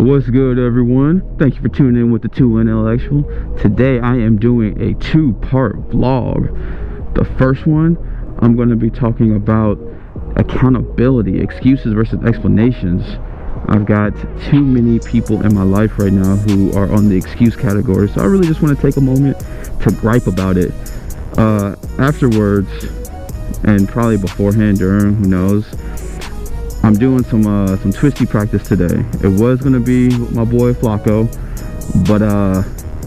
What's good, everyone? Thank you for tuning in with the 2NL Actual. Today I am doing a two-part vlog. The first one, I'm going to be talking about accountability, excuses versus explanations. I've got too many people in my life right now who are on the excuse category, so I really just want to take a moment to gripe about it. Afterwards, and probably beforehand, during, who knows, I'm doing some twisty practice today. It was gonna be with my boy Flacco, but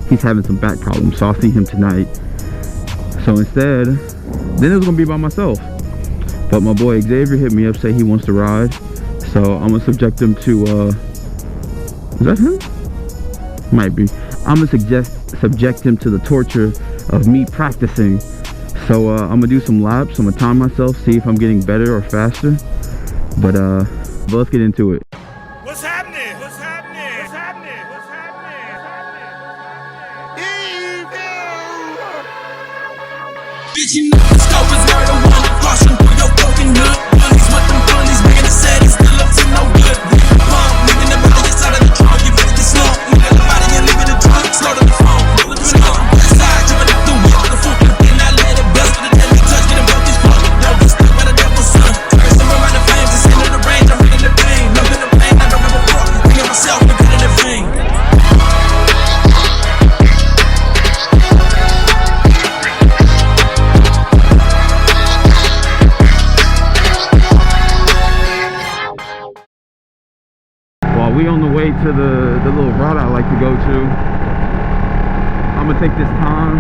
he's having some back problems, so I'll see him tonight. So instead, then it was gonna be by myself. But my boy Xavier hit me up, say he wants to ride, so I'm gonna subject him to is that him? Might be. I'm gonna subject him to the torture of me practicing. So I'm gonna do some laps. I'm gonna time myself, see if I'm getting better or faster. But let's get into it. What's happening? What's happening? What's happening? What's happening? Bitch, you know the scope is murder, one caution for your broken hood. Police with them police, making the set, it's still up to no good. Pump, nigga, the body inside of the trunk, you better get slumped. Nigga, the body, you leave in the trunk, slow to the phone, roll it up. West side, jumping up the whip, the foot, and I let it bust with the deadly touch, get him broke this fuck. Don't be stuck by the devil's son. Curse him around the flames, it's into the range, I'm in the pain. Love in the pain, I don't give a fuck. Think of myself, look at the thing. We on the way to the little route I like to go to. I'm gonna take this time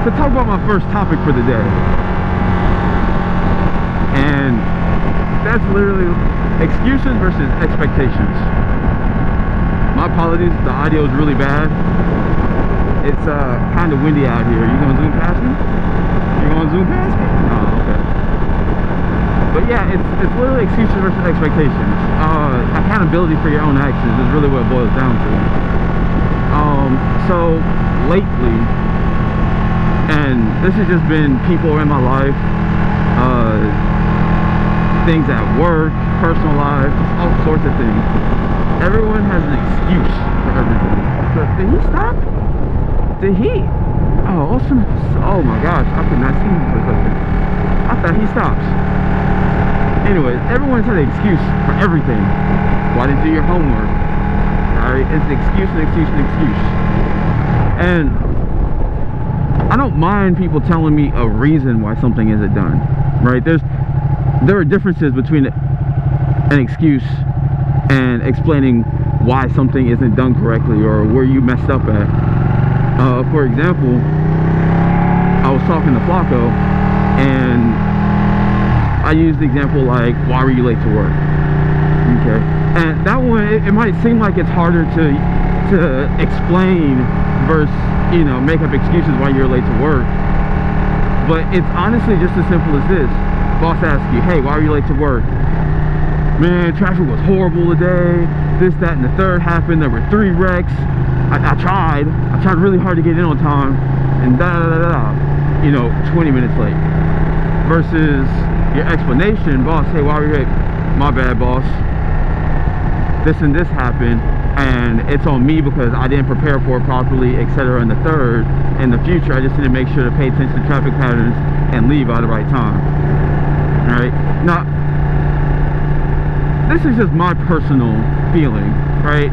to talk about my first topic for the day, and that's literally excuses versus expectations. My apologies, the audio is really bad. It's kind of windy out here. You gonna zoom past me? You gonna zoom past me? Oh, okay. But yeah, it's literally excuses versus expectations. Accountability for your own actions is really what it boils down to. So lately, and this has just been people in my life, things at work, personal life, all sorts of things. Everyone has an excuse for everything. So, did he stop? Did he? Oh, awesome. Oh my gosh, I could not see him for a second. I thought he stops. Anyways, everyone's had an excuse for everything. Why didn't you do your homework? Alright, it's an excuse, an excuse, an excuse. And I don't mind people telling me a reason why something isn't done. Right? There are differences between an excuse and explaining why something isn't done correctly or where you messed up at. For example, I was talking to Flacco, and I used the example like, why were you late to work? Okay, and that one, it might seem like it's harder to explain versus, you know, make up excuses why you're late to work. But it's honestly just as simple as this. Boss asks you, hey, why are you late to work? Man, traffic was horrible today. This, that, and the third happened. There were 3 wrecks. I tried really hard to get in on time, and you know, 20 minutes late. Versus your explanation, boss, hey, why were you late? My bad, boss. This and this happened, and it's on me because I didn't prepare for it properly, etc. And the third, in the future, I just need to make sure to pay attention to traffic patterns and leave at the right time. All right? Now, this is just my personal feeling, right?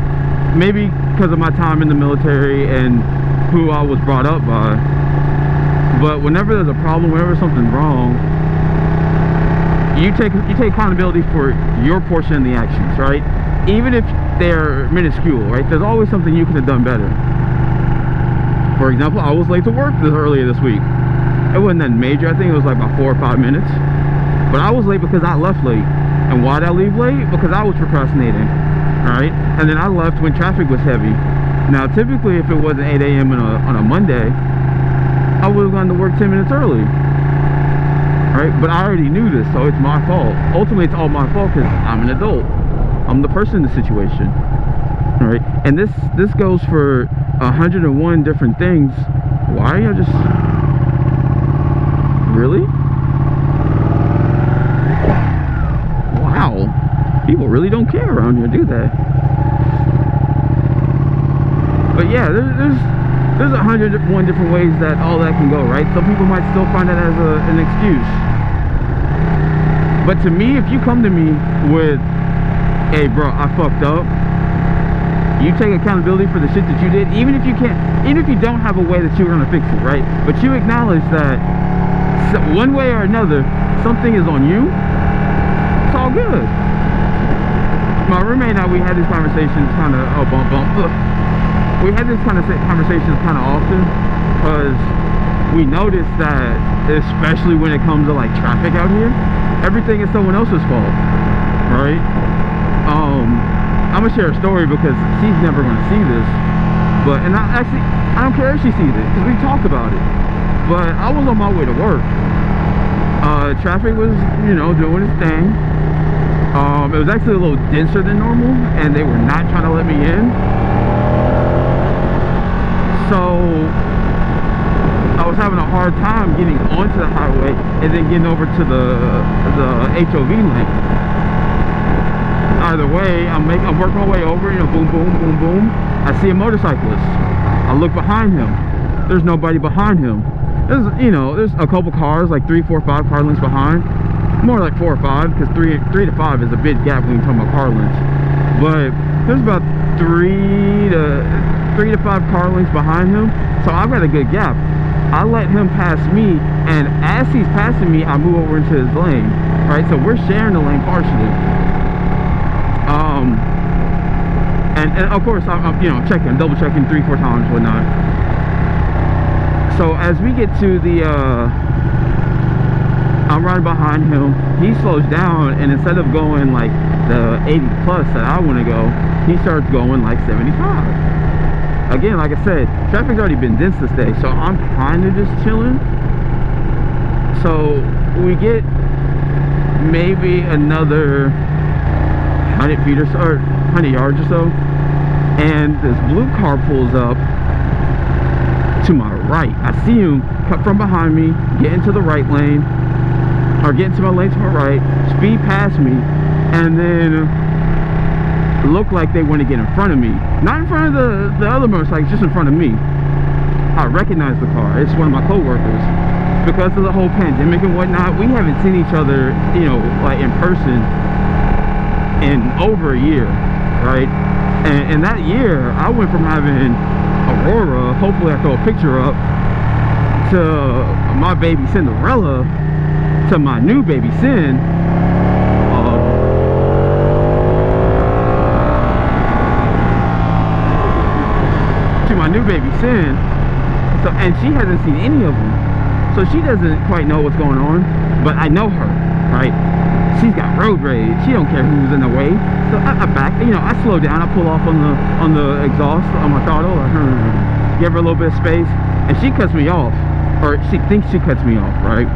Maybe because of my time in the military and who I was brought up by. But whenever there's a problem, whenever something's wrong, you take accountability for your portion of the actions, right? Even if they're minuscule, right? There's always something you could have done better. For example, I was late to work earlier this week. It wasn't that major. I think it was like about 4 or 5 minutes. But I was late because I left late. And why did I leave late? Because I was procrastinating, right? And then I left when traffic was heavy. Now, typically, if it wasn't 8 a.m. on a Monday, I would have gone to work 10 minutes early. Right? But I already knew this, so it's my fault. Ultimately, it's all my fault because I'm an adult. I'm the person in the situation. All right? And this goes for 101 different things. Why are y'all just... Really? Wow. People really don't care around here, do they? But yeah, there's 101 different ways that all that can go, right? Some people might still find that as an excuse. But to me, if you come to me with, hey bro, I fucked up, you take accountability for the shit that you did, even if you don't have a way that you're gonna fix it, right? But you acknowledge that one way or another, something is on you, it's all good. My roommate and I, we had these conversations kind of, we had this kind of conversations kind of often, because we noticed that, especially when it comes to like traffic out here, everything is someone else's fault, right? I'm gonna share a story because she's never gonna see this, but I don't care if she sees it because we talk about it. But I was on my way to work. Traffic was, you know, doing its thing. It was actually a little denser than normal, and they were not trying to let me in. So I was having a hard time getting onto the highway and then getting over to the HOV lane. Either way, I'm working my way over, you know, boom, boom, boom, boom. I see a motorcyclist. I look behind him. There's nobody behind him. There's a couple cars, like 3, 4, 5 car lengths behind. More like 4 or 5, because 3 to 5 is a big gap when you talk about car lengths. But there's about 3 to 5 car lengths behind him, so I've got a good gap. I let him pass me, and as he's passing me, I move over into his lane. Right, so we're sharing the lane partially. And of course, I'm you know, checking, double checking 3, 4 times, whatnot. So as we get to the, I'm riding behind him, he slows down, and instead of going like the 80 plus that I want to go, he starts going like 75. Again, like I said, traffic's already been dense this day, so I'm kind of just chilling. So we get maybe another 100 feet or so, or 100 yards or so, and this blue car pulls up to my right. I see him cut from behind me, get into the right lane, or get into my lane to my right, speed past me, and then look like they want to get in front of me. Not in front of the other motorcycles, just in front of me. I recognize the car. It's one of my co-workers. Because of the whole pandemic and whatnot, we haven't seen each other, you know, like in person in over a year, right? And that year, I went from having Aurora, hopefully I throw a picture up, to my baby Cinderella, to my new baby Sin. My new baby Sin. So, and she hasn't seen any of them, so she doesn't quite know what's going on, but I know her, right? She's got road rage. She don't care who's in the way. So I back, you know, I slow down, I pull off on the exhaust on my throttle, give her a little bit of space, and she cuts me off, or she thinks she cuts me off, right?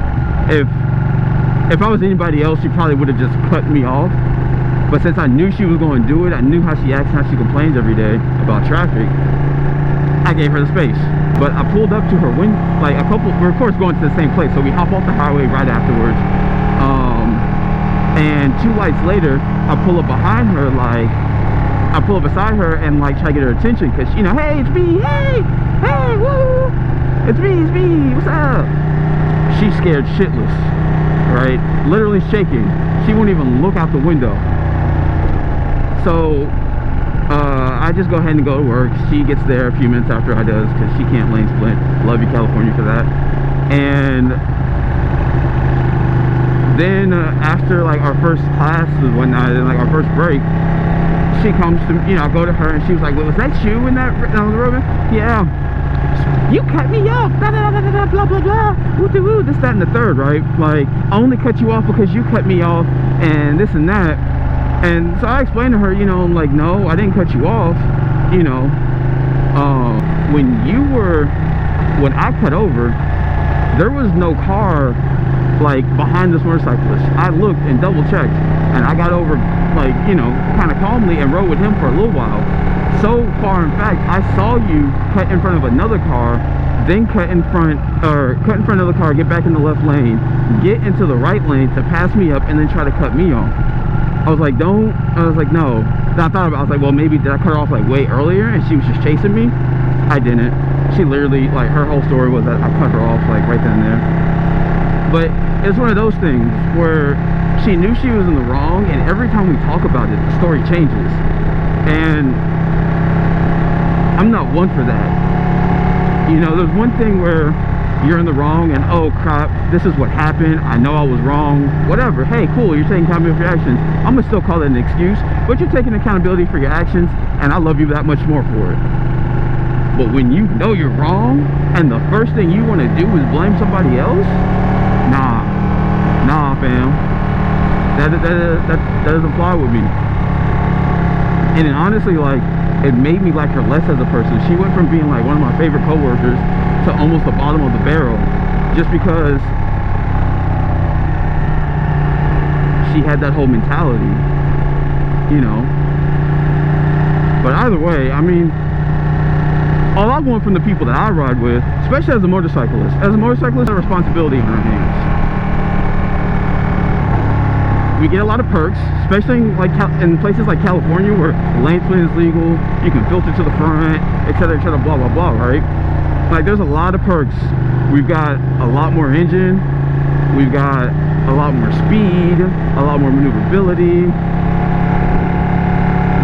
If I was anybody else, she probably would have just cut me off. But since I knew she was going to do it, I knew how she acts, how she complains every day about traffic, I gave her the space. But I pulled up to her window, like we're of course going to the same place, so we hop off the highway right afterwards. And 2 lights later, I pull up behind her, like, I pull up beside her and like try to get her attention, because, you know, hey, it's me, hey, woo, it's me, what's up? She's scared shitless, right? Literally shaking. She won't even look out the window. So I just go ahead and go to work. She gets there a few minutes after I does, because she can't lane split. Love you, California, for that. And then after like our first class and whatnot, and like our first break, she comes to me, you know, I go to her, and she was like, well, was that you in that on the road? Yeah. You cut me off, blah, blah, blah, blah, blah, blah, blah, woo, this, that, and the third, right? Like, I only cut you off because you cut me off, and this and that. And so I explained to her, you know, I'm like, no, I didn't cut you off, you know. When I cut over, there was no car, like, behind this motorcyclist. I looked and double checked, and I got over, like, you know, kind of calmly, and rode with him for a little while. So far, in fact, I saw you cut in front of another car, then cut in front of the car, get back in the left lane, get into the right lane to pass me up, and then try to cut me off. I was like, don't. I was like, no. Then I thought about it. I was like, well, maybe did I cut her off like way earlier and she was just chasing me? I didn't. She literally, like, her whole story was that I cut her off like right then and there. But it's one of those things where she knew she was in the wrong, and every time we talk about it, the story changes. And I'm not one for that. You know, there's one thing where you're in the wrong and, oh crap, this is what happened, I know I was wrong, whatever. Hey, cool, you're taking accountability for your actions. I'm gonna still call it an excuse, but you're taking accountability for your actions, and I love you that much more for it. But when you know you're wrong and the first thing you want to do is blame somebody else, nah, fam, that doesn't fly with me. And it honestly, like, it made me like her less as a person. She went from being like one of my favorite coworkers to almost the bottom of the barrel, just because she had that whole mentality, you know. But either way, I mean, all I want from the people that I ride with, especially as a motorcyclist, a responsibility on our hands. We get a lot of perks, especially like in places like California where lane split is legal, you can filter to the front, etc., blah blah blah, right? Like, there's a lot of perks. We've got a lot more engine, we've got a lot more speed, a lot more maneuverability,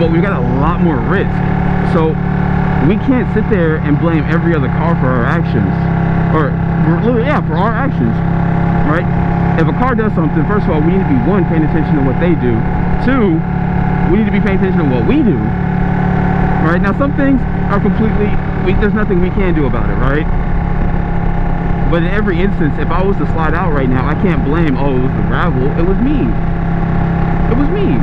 but we've got a lot more risk. So we can't sit there and blame every other car for our actions, or for our actions, right? If a car does something, first of all, we need to be, one, paying attention to what they do. Two, we need to be paying attention to what we do. Right? Now, some things are completely, there's nothing we can do about it, right? But in every instance, if I was to slide out right now, I can't blame, oh, it was the gravel. It was me. It was me.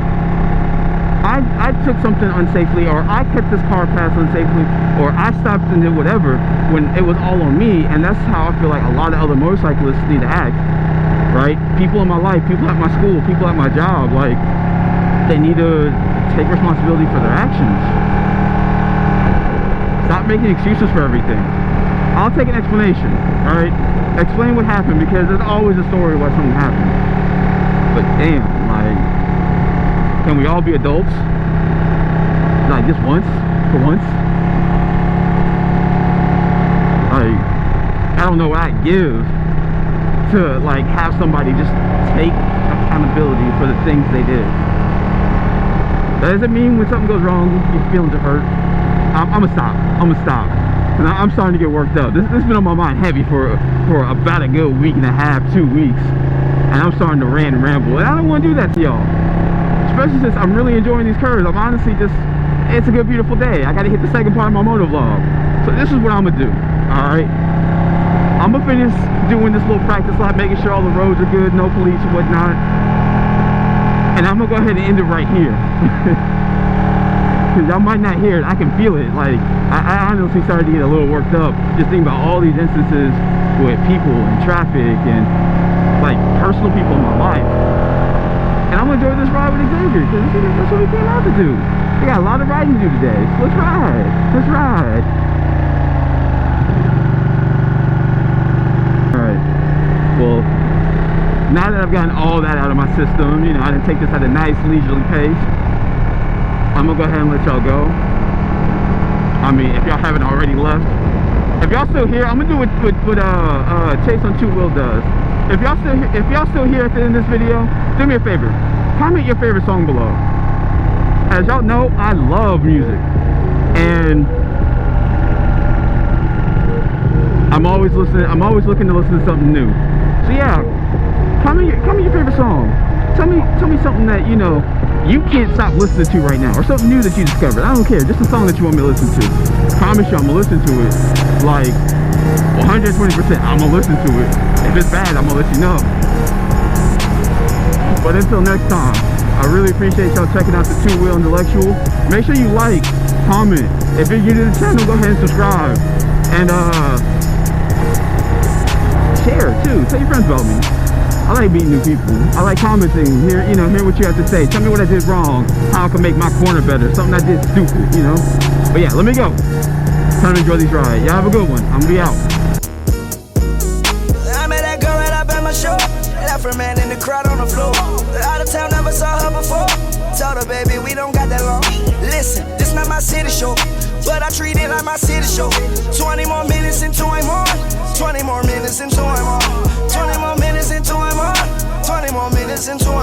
I took something unsafely, or I kept this car pass unsafely, or I stopped and did whatever when it was all on me. And that's how I feel like a lot of other motorcyclists need to act. Right? People in my life, people at my school, people at my job, like, they need to take responsibility for their actions. Stop making excuses for everything. I'll take an explanation, alright? Explain what happened, because there's always a story why something happened. But damn, like, can we all be adults? Like, just once? For once? Like, I don't know what I'd give to, like, have somebody just take accountability for the things they did. That doesn't mean when something goes wrong, your feelings are hurt. I'm gonna stop. And I'm starting to get worked up. This has been on my mind heavy for about a good week and a half, 2 weeks. And I'm starting to rant and ramble. And I don't want to do that to y'all. Especially since I'm really enjoying these curves. I'm honestly just, it's a good, beautiful day. I gotta hit the second part of my motovlog. So this is what I'm gonna do, alright? I'm gonna finish doing this little practice lap, making sure all the roads are good, no police and whatnot. And I'm gonna go ahead and end it right here. Because y'all might not hear it, I can feel it. Like, I honestly started to get a little worked up just thinking about all these instances with people and traffic and, like, personal people in my life. And I'm gonna enjoy this ride with Xavier, because that's what we came out to do. We got a lot of riding to do today. So let's ride. Let's ride. Alright. Well, now that I've gotten all that out of my system, you know, I didn't take this at a nice leisurely pace, I'm gonna go ahead and let y'all go. I mean, if y'all haven't already left. If y'all still here, I'm gonna do what Chase on Two Wheel does. If y'all still here at the end of this video, do me a favor. Comment your favorite song below. As y'all know, I love music. And I'm always looking to listen to something new. So yeah, comment your favorite song. Tell me something that, you know, you can't stop listening to right now, or something new that you discovered. I don't care, just a song that you want me to listen to. I promise you I'm gonna listen to it, like 120%. I'm gonna listen to it. If it's bad, I'm gonna let you know. But until next time, I really appreciate y'all checking out the Two Wheel Intellectual. Make sure you like, comment. If you're new to the channel, go ahead and subscribe. And share too. Tell your friends about me. I like meeting new people. I like commenting, hear what you have to say. Tell me what I did wrong, how I can make my corner better, something I did stupid, you know. But yeah, let me go. Time to enjoy these rides. Y'all have a good one. I'm gonna be out. I met that girl right up at my show. Left her man in the crowd on the floor. out of town, never saw her before. Told her, baby, we don't got that long. Listen, this not my city show, but I treat it like my city show. 20 more minutes into I'm on. 20 more minutes into I'm on. 20 more minutes into I'm on. 20 more minutes into I'm